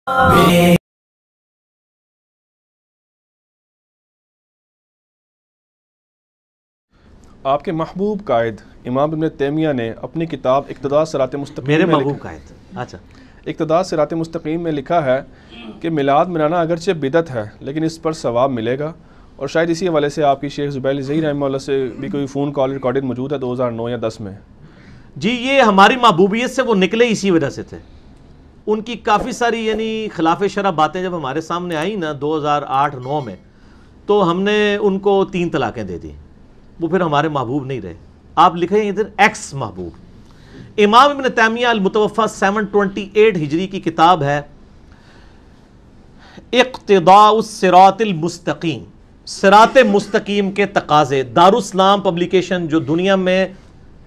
آپ کے محبوب قائد امام ابن تیمیہ نے اپنی کتاب اقتداء صراط مستقیم میرے محبوب قائد اچھا اقتداء صراط مستقیم میں لکھا ہے کہ میلاد منانا اگرچہ بدعت ہے لیکن اس پر ثواب ملے گا، اور شاید اسی حوالے سے آپ کی شیخ زبیر علی زئی رحمہ اللہ سے بھی کوئی فون کال ریکارڈڈ موجود ہے 2009 یا 10 میں۔ جی یہ ہماری محبوبیت سے وہ نکلے اسی وجہ سے تھے۔ ان کی کافی ساری یعنی خلاف شرع باتیں جب ہمارے سامنے آئیں نا 2008-9 میں، تو ہم نے ان کو 3 طلاقیں دے دی، وہ پھر ہمارے محبوب نہیں رہے۔ آپ لکھیں ادھر ایکس محبوب۔ امام ابن تیمیہ المتوفی 728 ہجری کی کتاب ہے اقتداء الصراط المستقیم، صراط مستقیم کے تقاضے۔ دارالاسلام پبلیکیشن جو دنیا میں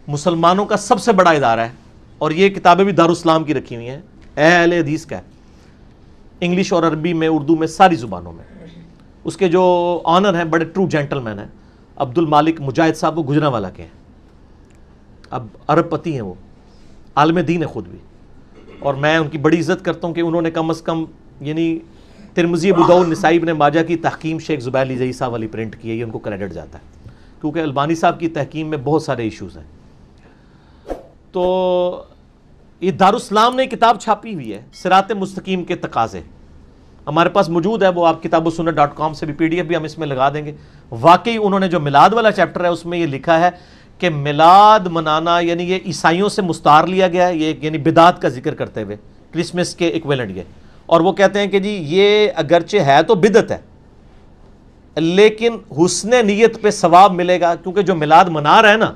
مسلمانوں کا سب سے بڑا ادارہ ہے، اور یہ کتابیں بھی دارالاسلام کی رکھی ہوئی ہیں، اہل حدیث کا ہے، انگلش اور عربی میں، اردو میں، ساری زبانوں میں۔ اس کے جو آنر ہیں بڑے ٹرو جینٹل مین ہیں، عبد المالک مجاہد صاحب، وہ گجرانوالہ کے ہیں، اب عرب پتی ہیں، وہ عالم دین ہے خود بھی، اور میں ان کی بڑی عزت کرتا ہوں کہ انہوں نے کم از کم یعنی ترمذی، ابو داؤد، نسائی، ابن ماجہ کی تحکیم شیخ زبیر علی زئی صاحب والی پرنٹ کی ہے، یہ ان کو کریڈٹ جاتا ہے، کیونکہ البانی صاحب کی تحکیم میں بہت سارے ایشوز ہیں۔ تو یہ دارالاسلام نے کتاب چھاپی ہوئی ہے صراط مستقیم کے تقاضے، ہمارے پاس موجود ہے، وہ آپ kitabussunnah.com سے بھی PDF بھی ہم اس میں لگا دیں گے۔ واقعی انہوں نے جو میلاد والا چیپٹر ہے اس میں یہ لکھا ہے کہ میلاد منانا یعنی یہ عیسائیوں سے مستعار لیا گیا ہے، یہ یعنی بدعت کا ذکر کرتے ہوئے کرسمس کے ایکویلنٹ یہ، اور وہ کہتے ہیں کہ جی یہ اگرچہ ہے تو بدعت ہے لیکن حسن نیت پہ ثواب ملے گا، کیونکہ جو میلاد منا رہا ہے نا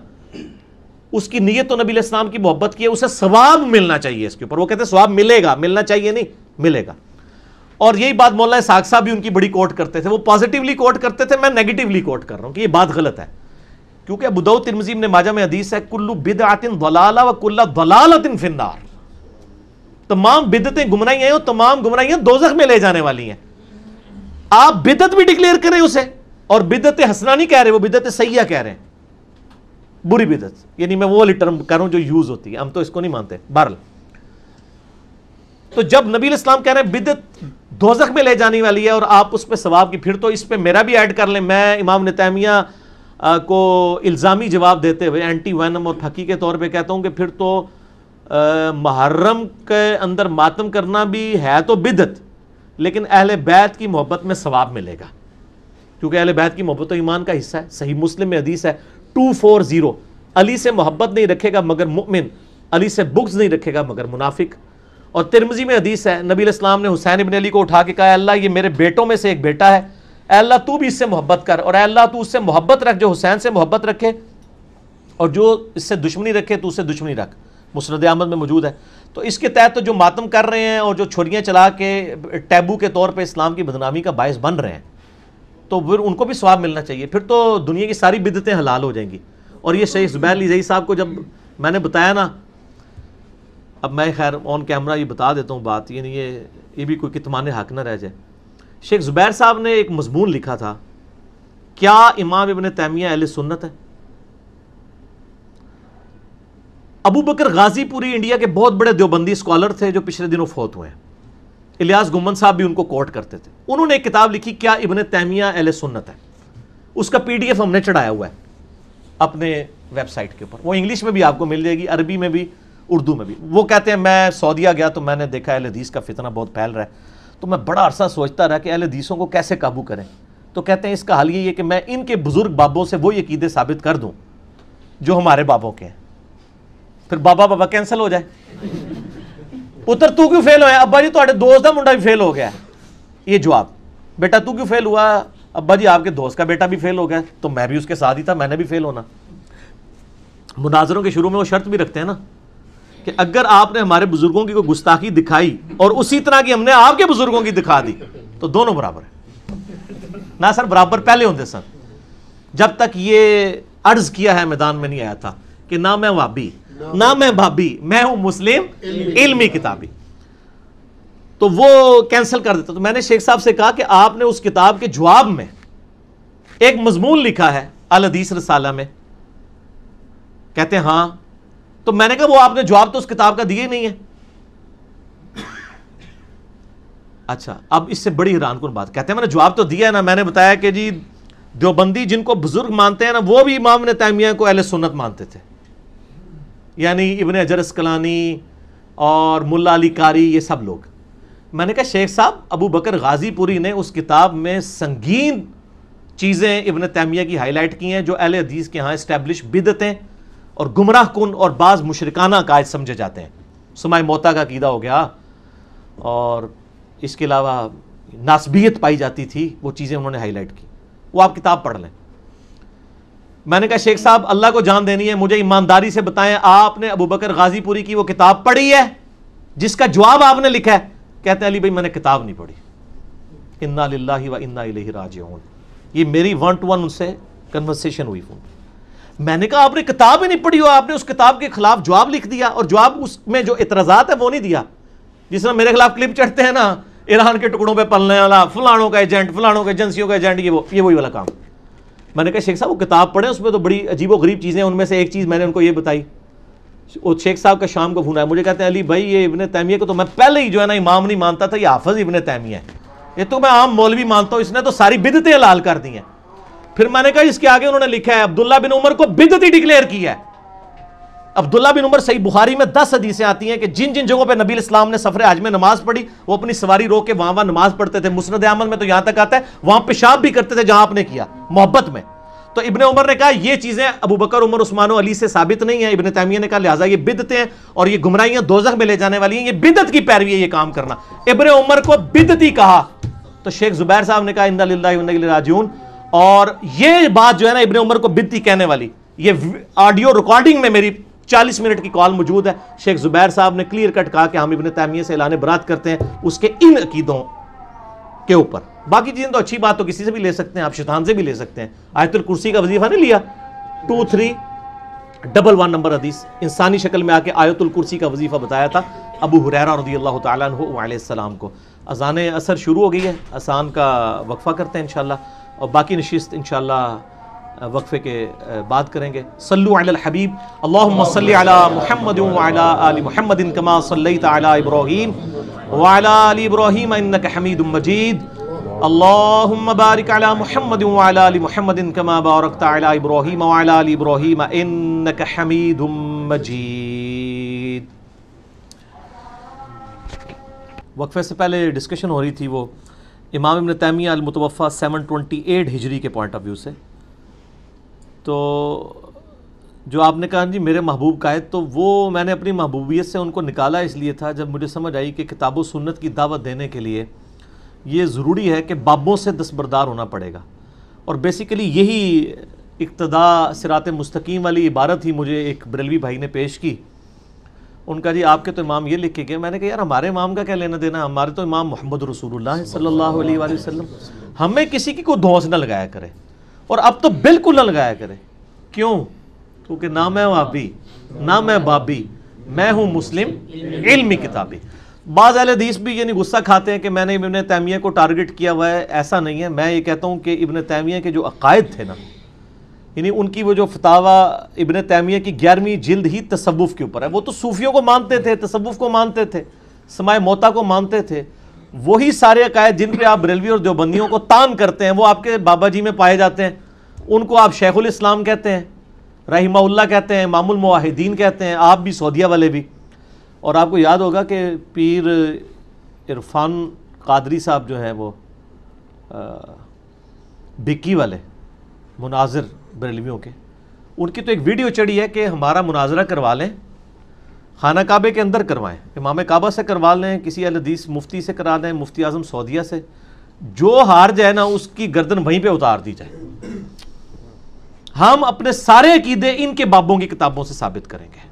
اس کی نیت تو نبی علیہ السلام کی محبت کی ہے، اسے ثواب ملنا چاہیے اس کے اوپر، وہ کہتے ہیں ثواب ملے گا، ملنا چاہیے نہیں ملے گا۔ اور یہی بات مولانا اسحاق صاحب بھی ان کی بڑی کوٹ کرتے تھے، وہ پازیٹیولی کوٹ کرتے تھے، میں نیگیٹیولی کوٹ کر رہا ہوں کہ یہ بات غلط ہے، کیونکہ ابو داؤد، ترمذی، ابن ماجہ میں حدیث ہے کل بدعۃ ضلالہ وکل ضلالۃ فی النار، تمام بدعتیں گمراہی ہیں اور تمام گمراہیاں دوزخ میں لے جانے والی ہیں۔ آپ بدعت بھی ڈکلیئر کریں اسے، اور بدعت حسنہ نہیں کہہ رہے، وہ بدعت سیئہ کہہ رہے ہیں، بری بدعت، یعنی میں وہ والی ٹرم کر رہا ہوں جو یوز ہوتی ہے، ہم تو اس کو نہیں مانتے۔ بہرحال تو جب نبی علیہ السلام کہہ رہے ہیں بدعت دوزخ میں لے جانے والی ہے اور آپ اس پہ ثواب کی، پھر تو اس پہ میرا بھی ایڈ کر لیں، میں امام ابن تیمیہ کو الزامی جواب دیتے ہوئے اینٹی وینم اور پھکی کے طور پہ کہتا ہوں کہ پھر تو محرم کے اندر ماتم کرنا بھی ہے تو بدعت، لیکن اہل بیت کی محبت میں ثواب ملے گا، کیونکہ اہل بیت کی محبت و ایمان کا حصہ ہے۔ صحیح مسلم میں حدیث ہے 240، علی سے محبت نہیں رکھے گا مگر مؤمن، علی سے بغض نہیں رکھے گا مگر منافق۔ اور ترمذی میں حدیث ہے نبی علیہ السلام نے حسین ابن علی کو اٹھا کے کہا، اے اللہ یہ میرے بیٹوں میں سے ایک بیٹا ہے، اے اللہ تو بھی اس سے محبت کر، اور اے اللہ تو اس سے محبت رکھ جو حسین سے محبت رکھے، اور جو اس سے دشمنی رکھے تو اس سے دشمنی رکھ، مسند احمد میں موجود ہے۔ تو اس کے تحت تو جو ماتم کر رہے ہیں اور جو چھریاں چلا کے ٹیبو کے طور پہ اسلام کی بدنامی کا باعث بن رہے ہیں، تو پھر ان کو بھی ثواب ملنا چاہیے، پھر تو دنیا کی ساری بدعتیں حلال ہو جائیں گی۔ اور یہ شیخ زبیر علی زئی صاحب کو جب میں نے بتایا نا، اب میں خیر آن کیمرہ یہ بتا دیتا ہوں بات، یعنی یہ بھی کوئی کتمان حق نہ رہ جائے۔ شیخ زبیر صاحب نے ایک مضمون لکھا تھا، کیا امام ابن تیمیہ اہل سنت ہے؟ ابو بکر غازی پوری انڈیا کے بہت بڑے دیوبندی اسکالر تھے جو پچھلے دنوں فوت ہوئے ہیں، الیاس گمن صاحب بھی ان کو کوٹ کرتے تھے، انہوں نے ایک کتاب لکھی کیا ابن تیمیہ اہل سنت ہے، اس کا PDF ہم نے چڑھایا ہوا ہے اپنے ویب سائٹ کے اوپر، وہ انگلش میں بھی آپ کو مل جائے گی، عربی میں بھی، اردو میں بھی۔ وہ کہتے ہیں میں سعودیہ گیا تو میں نے دیکھا اہل حدیث کا فتنہ بہت پھیل رہا ہے، تو میں بڑا عرصہ سوچتا رہا کہ اہل حدیثوں کو کیسے قابو کریں، تو کہتے ہیں اس کا حل یہ ہے کہ میں ان کے بزرگ بابوں سے وہی عقیدے ثابت کر دوں جو ہمارے بابوں کے ہیں، پھر بابا کینسل ہو جائے۔ پتر تو کیوں فیل ہویا؟ ابا جی تواڈے دوست دا منڈا بھی فیل ہو گیا ہے، یہ جواب۔ بیٹا تو کیوں فیل ہوا؟ ابا جی آپ کے دوست کا بیٹا بھی فیل ہو گیا، تو میں بھی اس کے ساتھ ہی تھا، میں نے بھی فیل ہونا۔ مناظروں کے شروع میں وہ شرط بھی رکھتے ہیں نا کہ اگر آپ نے ہمارے بزرگوں کی کوئی گستاخی دکھائی اور اسی طرح کی ہم نے آپ کے بزرگوں کی دکھا دی تو دونوں برابر ہیں۔ نہ سر برابر پہلے ہوتے سن، جب تک یہ عرض کیا ہے میدان میں نہیں آیا تھا کہ نہ میں وابی نہ میں بھابی، میں ہوں مسلم علمی کتابی، تو وہ کینسل کر دیتا۔ تو میں نے شیخ صاحب سے کہا کہ آپ نے اس کتاب کے جواب میں ایک مضمون لکھا ہے الحدیث رسالہ میں، کہتے ہیں ہاں، تو میں نے کہا وہ آپ نے جواب تو اس کتاب کا دیا ہی نہیں ہے۔ اچھا اب اس سے بڑی حیران کن بات کہتے ہیں میں نے جواب تو دیا ہے نا, میں نے بتایا کہ جی دیوبندی جن کو بزرگ مانتے ہیں نا وہ بھی امام ابن تیمیہ کو اہل سنت مانتے تھے, یعنی ابن حجر اسقلانی اور ملا علی قاری یہ سب لوگ. میں نے کہا شیخ صاحب ابو بکر غازی پوری نے اس کتاب میں سنگین چیزیں ابن تیمیہ کی ہائی لائٹ کی ہیں جو اہل حدیث کے ہاں اسٹیبلش بدعتیں اور گمراہ کن اور بعض مشرکانہ عقائد سمجھے جاتے ہیں. سماع موتا کا عقیدہ ہو گیا اور اس کے علاوہ ناسبیت پائی جاتی تھی, وہ چیزیں انہوں نے ہائی لائٹ کی, وہ آپ کتاب پڑھ لیں. میں نے کہا شیخ صاحب اللہ کو جان دینی ہے, مجھے ایمانداری سے بتائیں آپ نے ابو بکر غازی پوری کی وہ کتاب پڑھی ہے جس کا جواب آپ نے لکھا ہے؟ کہتے ہیں علی بھائی میں نے کتاب نہیں پڑھی. انا للہ و انا الیہ راجعون. یہ میری 1 to 1 ان سے کنورسیشن ہوئی فون. میں نے کہا آپ نے کتاب ہی نہیں پڑھی ہو, آپ نے اس کتاب کے خلاف جواب لکھ دیا, اور جواب اس میں جو اعتراضات ہے وہ نہیں دیا. جس طرح میرے خلاف کلپ چڑھتے ہیں نا, ایران کے ٹکڑوں پہ پلنے والا, فلانوں کا ایجنٹ, فلانوں کے ایجنسیوں کا ایجنٹ, یہ وہی والا کام. میں نے کہا شیخ صاحب وہ کتاب پڑھیں, اس میں تو بڑی عجیب و غریب چیزیں ہیں. ان میں سے ایک چیز میں نے ان کو یہ بتائی, وہ شیخ صاحب کا شام کو فون آیا, مجھے کہتے ہیں علی بھائی یہ ابن تیمیہ کو تو میں پہلے ہی جو ہے نا امام نہیں مانتا تھا, یہ حافظ ابن تیمیہ ہے, یہ تو میں عام مولوی مانتا ہوں, اس نے تو ساری بدعتیں حلال کر دی ہیں. پھر میں نے کہا اس کے آگے انہوں نے لکھا ہے عبداللہ بن عمر کو بدعتی ڈکلیئر کیا ہے. عبداللہ بن عمر صحیح بخاری میں 10 حدیثیں آتی ہیں کہ جن جن جگہوں پہ نبی اسلام نے سفر حج میں نماز پڑھی وہ اپنی سواری روک کے وہاں نماز پڑھتے تھے. مسند احمد میں تو یہاں تک آتا ہے وہاں پیشاب بھی کرتے تھے جہاں آپ نے کیا محبت میں. تو ابن عمر نے کہا یہ چیزیں ابو بکر, عمر, عثمان و علی سے ثابت نہیں ہیں. ابن تیمیہ نے کہا لہٰذا یہ بدعتیں ہیں اور یہ گمراہیاں دوزخ میں لے جانے والی ہیں, یہ بدعت کی پیروی ہے یہ کام کرنا. ابن عمر کو بدعتی کہا تو شیخ زبیر صاحب نے کہا انا للہ و انا الیہ راجعون. اور یہ بات جو ہے نا ابن عمر کو بدعتی کہنے والی, یہ آڈیو ریکارڈنگ میں میری 40 منٹ کی کال موجود ہے. شیخ زبیر صاحب نے کلیئر کٹ کہا کہ ہم ابن تیمیہ سے اعلان برات کرتے ہیں اس کے ان عقیدوں کے اوپر. باقی چیزیں تو اچھی بات تو کسی سے بھی لے سکتے ہیں, آپ شیطان سے بھی لے سکتے ہیں. آیت الکرسی کا وظیفہ نہیں لیا, 2311 نمبر حدیث انسانی شکل میں آ کے آیت الکرسی کا وظیفہ بتایا تھا ابو ہریرہ رضی اللہ تعالیٰ عنہ علیہ السلام کو. اذان عصر شروع ہو گئی ہے, اذان کا وقفہ کرتے ہیں انشاءاللہ, اور باقی نشست انشاءاللہ وقفے کے بعد کریں گے. صلو علی الحبیب اللہم صلی علی محمد وعلی آل محمد کما صلیت علی ابراہیم وعلی آل ابراہیم انک حمید مجید. اللہم بارک علی محمد وعلی آل محمد کما بارکت علی ابراہیم وعلی آل ابراہیم انک حمید مجید. وقفے سے پہلے ڈسکشن ہو رہی تھی وہ امام ابن تیمیہ المتوفی 728 ہجری کے پوائنٹ آف ویو سے. تو جو آپ نے کہا جی میرے محبوب قائد, تو وہ میں نے اپنی محبوبیت سے ان کو نکالا اس لیے تھا جب مجھے سمجھ آئی کہ کتاب و سنت کی دعوت دینے کے لیے یہ ضروری ہے کہ بابوں سے دستبردار ہونا پڑے گا. اور بیسیکلی یہی اقتداء صراط مستقیم والی عبارت ہی مجھے ایک بریلوی بھائی نے پیش کی. ان کا جی آپ کے تو امام یہ لکھ کے گئے. میں نے کہا یار ہمارے امام کا کیا لینا دینا, ہمارے تو امام محمد رسول اللہ صلی اللہ علیہ وآلہ وسلم. ہمیں کسی کی کوئی دھونس نہ لگایا کرے, اور اب تو بالکل نہ لگایا کرے. کیوں؟ کیونکہ نہ میں وہابی نہ میں بابی, میں ہوں مسلم علمی کتابی. بعض اہل حدیث بھی یعنی غصہ کھاتے ہیں کہ میں نے ابن تیمیہ کو ٹارگٹ کیا ہوا ہے. ایسا نہیں ہے. میں یہ کہتا ہوں کہ ابن تیمیہ کے جو عقائد تھے نا, یعنی ان کی وہ جو فتاویٰ ابن تیمیہ کی 11ویں جلد ہی تصوف کے اوپر ہے. وہ تو صوفیوں کو مانتے تھے, تصوف کو مانتے تھے, سماع موتا کو مانتے تھے. وہی سارے عقائد جن پہ آپ بریلوی اور دیوبندیوں کو تان کرتے ہیں وہ آپ کے بابا جی میں پائے جاتے ہیں. ان کو آپ شیخ الاسلام کہتے ہیں, رحمہ اللہ کہتے ہیں, امام الموحدین کہتے ہیں, آپ بھی سعودیہ والے بھی. اور آپ کو یاد ہوگا کہ پیر عرفان قادری صاحب جو ہیں وہ بکی والے مناظر بریلویوں کے, ان کی تو ایک ویڈیو چڑھی ہے کہ ہمارا مناظرہ کروا لیں, خانہ کعبے کے اندر کروائیں, امام کعبہ سے کروا لیں, کسی اہل حدیث مفتی سے کرا لیں, مفتی اعظم سعودیہ سے, جو ہار جائے نا اس کی گردن وہیں پہ اتار دی جائے. ہم اپنے سارے عقیدے ان کے بابوں کی کتابوں سے ثابت کریں گے.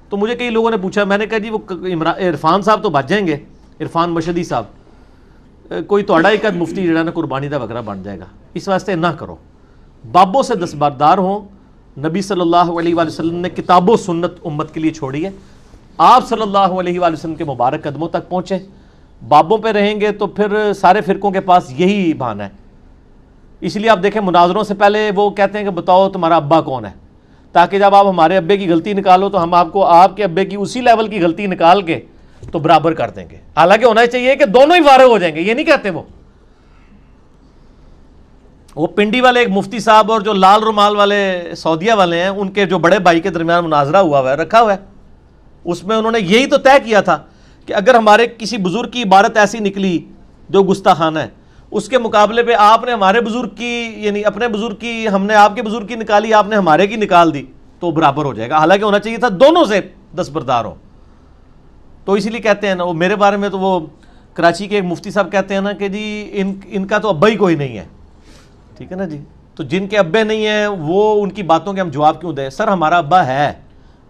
تو مجھے کئی لوگوں نے پوچھا, میں نے کہا جی وہ عرفان صاحب تو بچ جائیں گے, عرفان مشہدی صاحب, کوئی توڑا ایک مفتی جڑا نا قربانی دا وغیرہ بن جائے گا. اس واسطے نہ کرو, بابوں سے دستبردار ہوں. نبی صلی اللہ علیہ وآلہ وسلم نے کتاب و سنت امت کے لیے چھوڑی ہے, آپ صلی اللہ علیہ وآلہ وسلم کے مبارک قدموں تک پہنچے. بابوں پہ رہیں گے تو پھر سارے فرقوں کے پاس یہی بہانہ ہے. اس لیے آپ دیکھیں مناظروں سے پہلے وہ کہتے ہیں کہ بتاؤ تمہارا ابا کون ہے, تاکہ جب آپ ہمارے ابے کی غلطی نکالو تو ہم آپ کو آپ کے ابے کی اسی لیول کی غلطی نکال کے تو برابر کر دیں گے. حالانکہ ہونا چاہیے کہ دونوں ہی فارغ ہو جائیں گے, یہ نہیں کہتے وہ پنڈی والے ایک مفتی صاحب اور جو لال رومال والے سعودیہ والے ہیں, ان کے جو بڑے بھائی کے درمیان مناظرہ ہوا ہے, رکھا ہوا ہے, اس میں انہوں نے یہی تو طے کیا تھا کہ اگر ہمارے کسی بزرگ کی عبارت ایسی نکلی جو گستاخانہ ہے, اس کے مقابلے پہ آپ نے ہمارے بزرگ کی, یعنی اپنے بزرگ کی, ہم نے آپ کے بزرگ کی نکالی, آپ نے ہمارے کی نکال دی, تو برابر ہو جائے گا. حالانکہ ہونا چاہیے تھا دونوں سے دستبردار ہو. تو اسی لیے کہتے ہیں نا, وہ میرے بارے میں تو وہ کراچی کے ایک مفتی صاحب کہتے ہیں نا کہ جی ان کا تو ابا ہی کوئی نہیں ہے, ٹھیک ہے نا جی. تو جن کے ابے نہیں ہیں وہ ان کی باتوں کے ہم جواب کیوں دیں؟ سر ہمارا ابا ہے.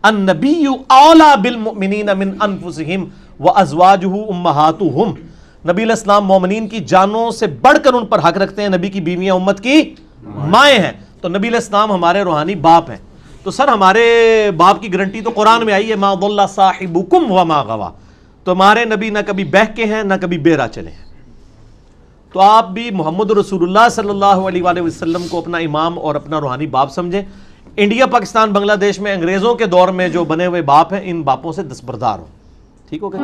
النبی اولا بالمؤمنین من انفسہم وازواجہ امہاتہم. نبی علیہ السلام مومنین کی جانوں سے بڑھ کر ان پر حق رکھتے ہیں, نبی کی بیویاں امت کی مائیں ہیں. تو نبی علیہ السلام ہمارے روحانی باپ ہیں. تو سر ہمارے باپ کی گارنٹی تو قرآن میں آئی ہے, ما ضل صاحبکم وما غوا. تو ہمارے نبی نہ کبھی بہکے ہیں نہ کبھی بے راہ چلے ہیں. تو آپ بھی محمد رسول اللہ صلی اللہ علیہ وآلہ وسلم کو اپنا امام اور اپنا روحانی باپ سمجھیں. انڈیا, پاکستان, بنگلہ دیش میں انگریزوں کے دور میں جو بنے ہوئے باپ ہیں, ان باپوں سے دستبردار ہوں. ٹھیک ہو گیا.